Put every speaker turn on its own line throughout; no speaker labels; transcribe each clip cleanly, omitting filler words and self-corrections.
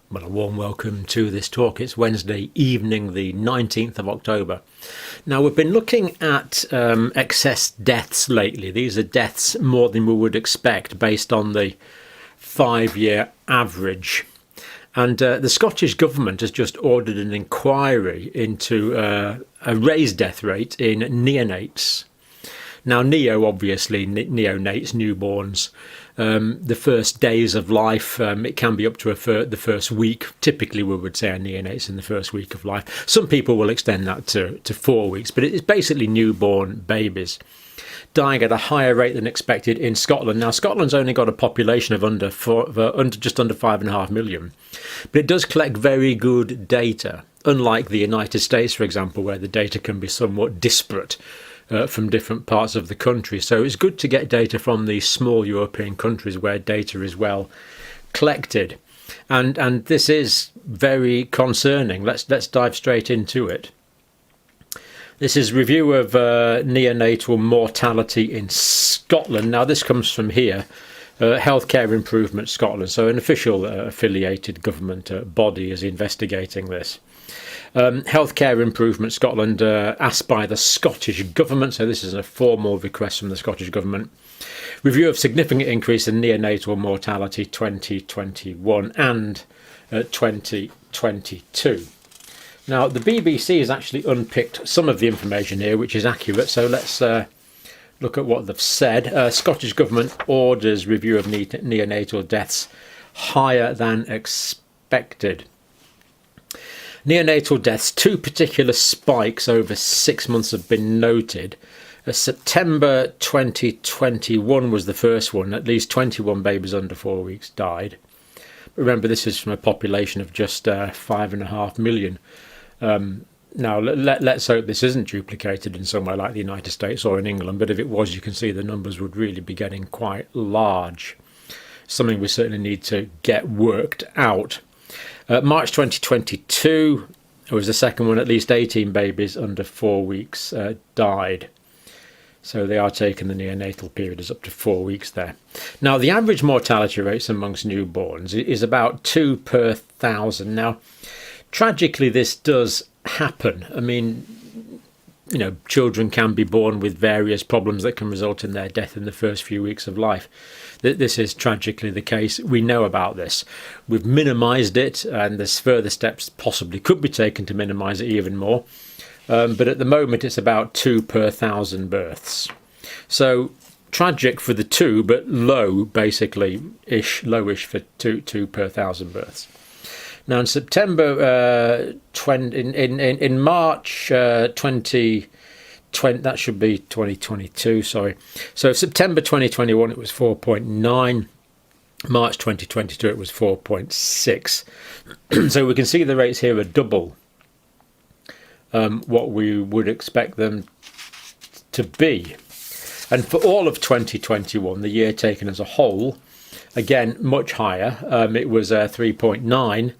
Well, a warm welcome to this talk. It's Wednesday evening, the 19th of October. Now, we've been looking at excess deaths lately. These are deaths more than we would expect based on the 5-year average. And the Scottish Government has just ordered an inquiry into a raised death rate in neonates. Now, obviously, neonates, newborns. The first days of life, it can be up to the first week. Typically, we would say a neonates in the first week of life. Some people will extend that to 4 weeks, but it's basically newborn babies dying at a higher rate than expected in Scotland. Now, Scotland's only got a population of just under 5.5 million, but it does collect very good data, unlike the United States, for example, where the data can be somewhat disparate from different parts of the country. So it's good to get data from these small European countries where data is well collected. And this is very concerning. Let's dive straight into it. This is review of neonatal mortality in Scotland. Now, this comes from here, Healthcare Improvement Scotland. So an official affiliated government body is investigating this. Healthcare Improvement Scotland, asked by the Scottish Government, so this is a formal request from the Scottish Government. Review of significant increase in neonatal mortality 2021 and 2022. Now, the BBC has actually unpicked some of the information here, which is accurate, so let's look at what they've said. Scottish Government orders review of neonatal deaths higher than expected. Neonatal deaths, 2 particular spikes over 6 months have been noted. September 2021 was the first one. At least 21 babies under 4 weeks died. Remember, this is from a population of just 5.5 million. Now, let's hope this isn't duplicated in somewhere like the United States or in England, but if it was, you can see the numbers would really be getting quite large. Something we certainly need to get worked out. March 2022 was the second one. At least 18 babies under 4 weeks died. So they are taking the neonatal period as up to 4 weeks there. Now, the average mortality rates amongst newborns is about 2 per 1,000. Now, tragically, this does happen. I mean, children can be born with various problems that can result in their death in the first few weeks of life. This is tragically the case. We know about this. We've minimised it, and there's further steps possibly could be taken to minimise it even more. But at the moment, it's about 2 per 1,000 births. So tragic for the 2, but low, basically, lowish for 2 per 1,000 births. Now, in September, in March 2020, that should be 2022, sorry. So September 2021, it was 4.9. March 2022, it was 4.6. So we can see the rates here are double what we would expect them to be. And for all of 2021, the year taken as a whole, again, much higher. It was 3.9.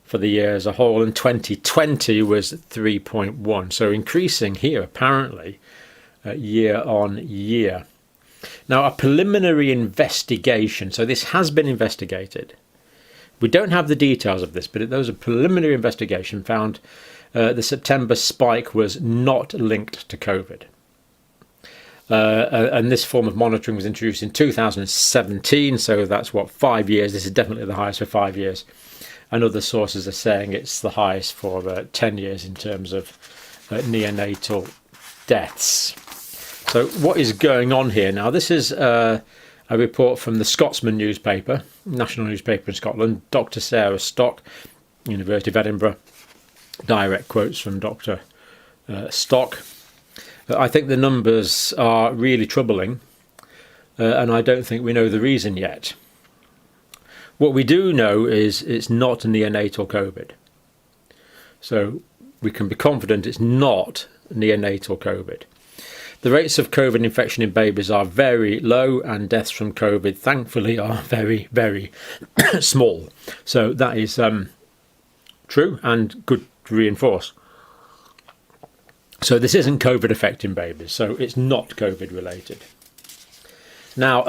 for the year as a whole, and 2020 was 3.1. So increasing here, apparently, year on year. Now, a preliminary investigation. So this has been investigated. We don't have the details of this, but there was a preliminary investigation found the September spike was not linked to COVID. And this form of monitoring was introduced in 2017. So that's 5 years. This is definitely the highest for 5 years. And other sources are saying it's the highest for 10 years in terms of neonatal deaths. So what is going on here now? This is a report from the Scotsman newspaper, national newspaper in Scotland, Dr. Sarah Stock, University of Edinburgh. Direct quotes from Dr. Stock. I think the numbers are really troubling, and I don't think we know the reason yet. What we do know is it's not neonatal COVID. So we can be confident it's not neonatal COVID. The rates of COVID infection in babies are very low, and deaths from COVID, thankfully, are very, very small. So that is true and good to reinforce. So this isn't COVID affecting babies, so it's not COVID related. Now,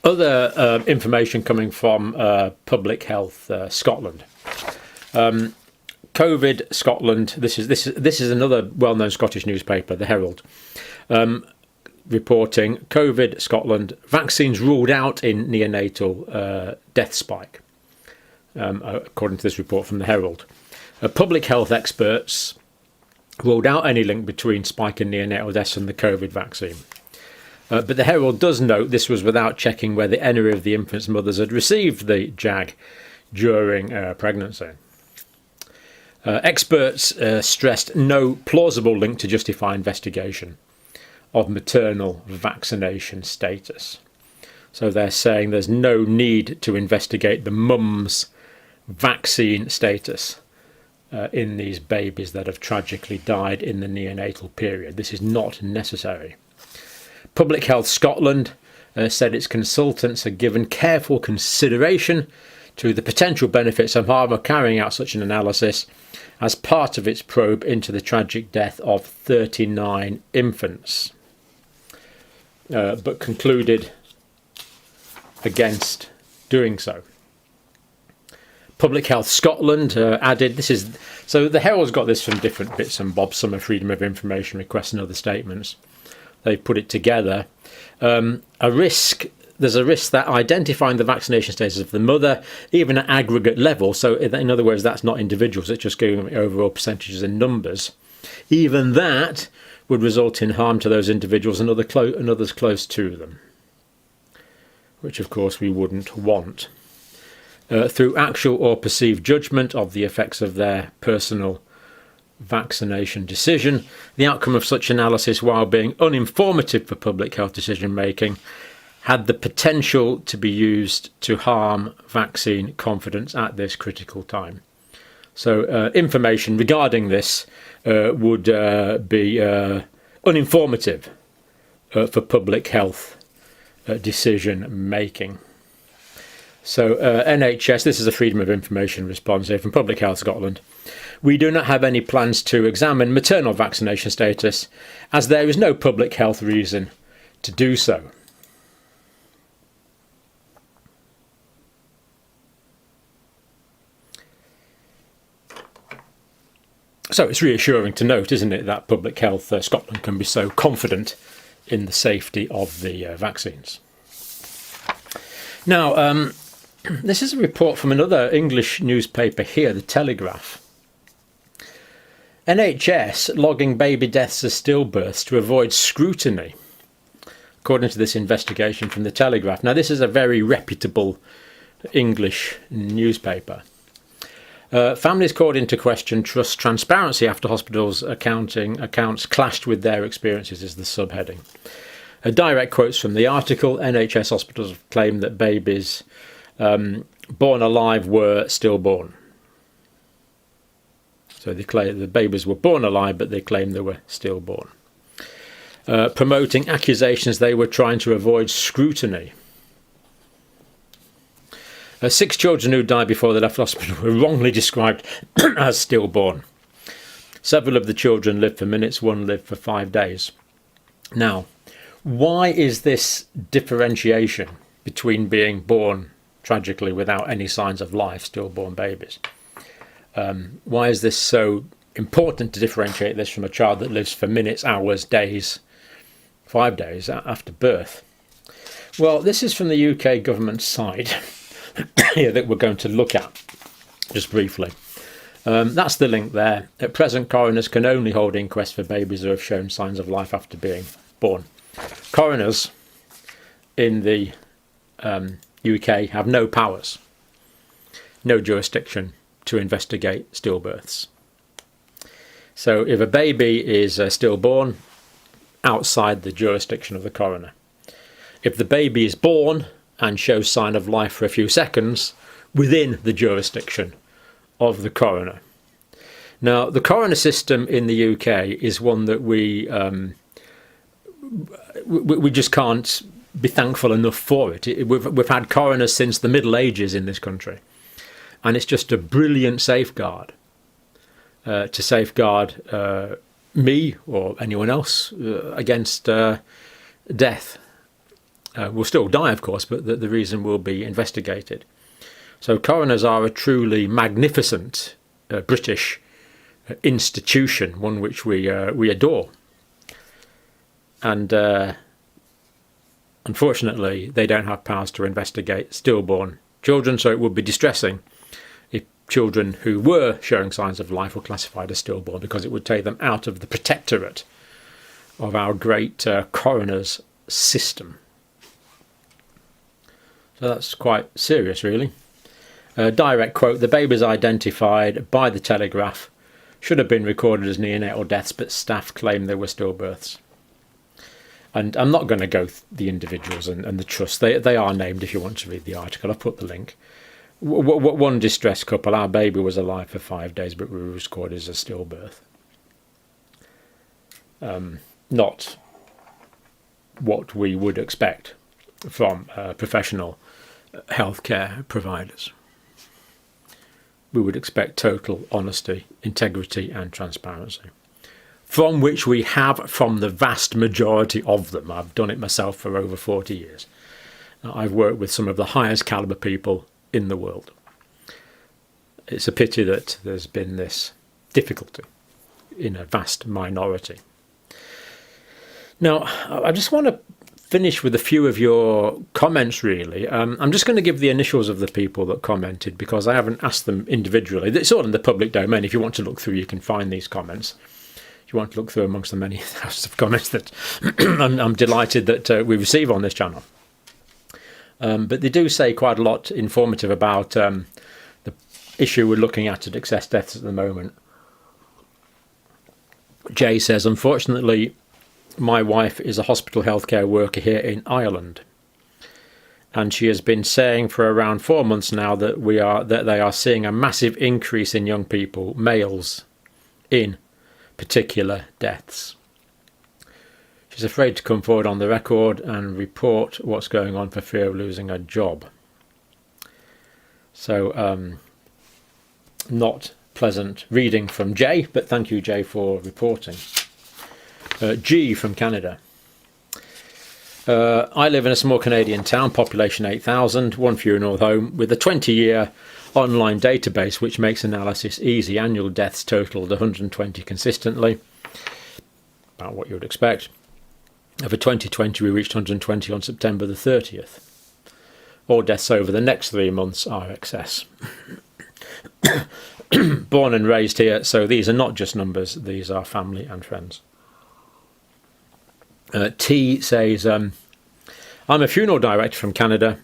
Other information coming from Public Health Scotland. COVID Scotland. This is another well-known Scottish newspaper, the Herald, reporting COVID Scotland vaccines ruled out in neonatal death spike. According to this report from the Herald, public health experts ruled out any link between spike in neonatal deaths and the COVID vaccine. But the Herald does note this was without checking whether any of the infant's mothers had received the JAG during pregnancy. Experts stressed no plausible link to justify investigation of maternal vaccination status. So they're saying there's no need to investigate the mum's vaccine status in these babies that have tragically died in the neonatal period. This is not necessary. Public Health Scotland said its consultants had given careful consideration to the potential benefits and harm of carrying out such an analysis as part of its probe into the tragic death of 39 infants, but concluded against doing so. Public Health Scotland added, so the Herald's got this from different bits and bobs, some are freedom of information requests and other statements. They put it together. There's a risk that identifying the vaccination status of the mother, even at aggregate level, so in other words, that's not individuals, it's just going overall percentages and numbers, even that would result in harm to those individuals and others close to them, which of course we wouldn't want. Through actual or perceived judgment of the effects of their personal vaccination decision, the outcome of such analysis, while being uninformative for public health decision making, had the potential to be used to harm vaccine confidence at this critical time. So information regarding this would be uninformative for public health decision making. So NHS, this is a Freedom of Information response here from Public Health Scotland. We do not have any plans to examine maternal vaccination status, as there is no public health reason to do so. So it's reassuring to note, isn't it, that Public Health Scotland can be so confident in the safety of the vaccines. Now, this is a report from another English newspaper here, The Telegraph. NHS logging baby deaths as stillbirths to avoid scrutiny, according to this investigation from The Telegraph. Now, this is a very reputable English newspaper. Families called into question trust transparency after hospitals' accounts clashed with their experiences is the subheading. Direct quotes from the article: NHS hospitals claim that babies born alive were stillborn. So they claim the babies were born alive, but they claim they were stillborn. Promoting accusations they were trying to avoid scrutiny. 6 children who died before they left hospital were wrongly described as stillborn. Several of the children lived for minutes, one lived for 5 days. Now, why is this differentiation between being born tragically without any signs of life, stillborn babies? Why is this so important to differentiate this from a child that lives for minutes, hours, days, 5 days after birth? Well, this is from the UK government side here that we're going to look at just briefly. That's the link there. At present, coroners can only hold inquests for babies who have shown signs of life after being born. Coroners in the UK have no powers, no jurisdiction to investigate stillbirths. So if a baby is stillborn, outside the jurisdiction of the coroner. If the baby is born and shows sign of life for a few seconds, within the jurisdiction of the coroner. Now, the coroner system in the UK is one that we just can't be thankful enough for it. We've had coroners since the Middle Ages in this country, and it's just a brilliant safeguard to safeguard me or anyone else against death will still die, of course, but the reason will be investigated. So coroners are a truly magnificent British institution, one which we adore. And unfortunately, they don't have powers to investigate stillborn children, so it would be distressing if children who were showing signs of life were classified as stillborn, because it would take them out of the protectorate of our great coroners system. So that's quite serious, really. Direct quote: "The babies identified by the Telegraph should have been recorded as neonatal deaths, but staff claim they were stillbirths." And I'm not going to go the individuals and the trust. They are named if you want to read the article. I've put the link. One distressed couple, our baby was alive for 5 days, but we were recorded as a stillbirth. Not what we would expect from professional healthcare providers. We would expect total honesty, integrity and transparency, from which we have from the vast majority of them. I've done it myself for over 40 years. I've worked with some of the highest caliber people in the world. It's a pity that there's been this difficulty in a vast minority. Now, I just want to finish with a few of your comments, really. I'm just going to give the initials of the people that commented, because I haven't asked them individually. It's all in the public domain. If you want to look through, you can find these comments. If you want to look through amongst the many thousands of comments that I'm delighted that we receive on this channel. But they do say quite a lot informative about the issue we're looking at excess deaths at the moment. Jay says, "Unfortunately, my wife is a hospital healthcare worker here in Ireland, and she has been saying for around 4 months now that they are seeing a massive increase in young people, males, in particular deaths. She's afraid to come forward on the record and report what's going on for fear of losing her job." So not pleasant reading from Jay, but thank you, Jay, for reporting. G from Canada. "I live in a small Canadian town, population 8,000, one funeral home, with a 20-year online database which makes analysis easy. Annual deaths totaled 120 consistently, about what you would expect. For 2020, we reached 120 on September the 30th. All deaths over the next 3 months are excess." Born and raised here, so these are not just numbers, these are family and friends. T says, "I'm a funeral director from Canada,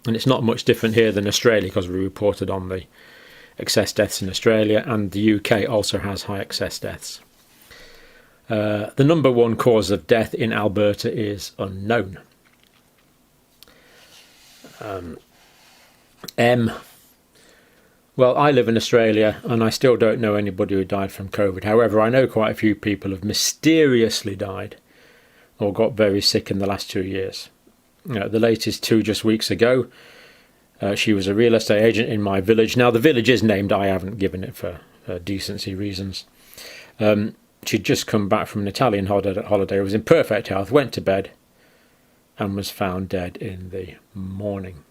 and it's not much different here than Australia, because we reported on the excess deaths in Australia, and the UK also has high excess deaths. The number one cause of death in Alberta is unknown." M. "Well, I live in Australia and I still don't know anybody who died from COVID. However, I know quite a few people have mysteriously died or got very sick in the last 2 years. The latest 2 just weeks ago. She was a real estate agent in my village." Now, the village is named. I haven't given it for decency reasons. She'd just come back from an Italian holiday, was in perfect health, went to bed and was found dead in the morning.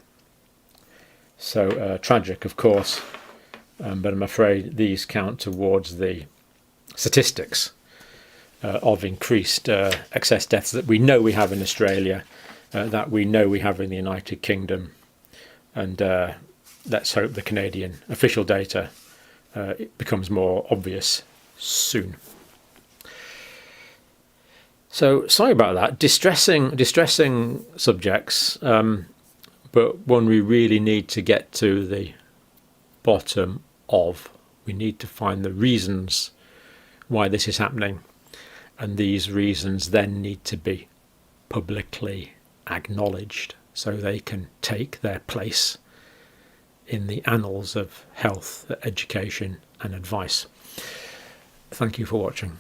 So tragic, of course, but I'm afraid these count towards the statistics of increased excess deaths that we know we have in Australia, that we know we have in the United Kingdom, and let's hope the Canadian official data it becomes more obvious soon. So sorry about that. Distressing subjects, but one we really need to get to the bottom of. We need to find the reasons why this is happening, and these reasons then need to be publicly acknowledged so they can take their place in the annals of health, education and advice. Thank you for watching.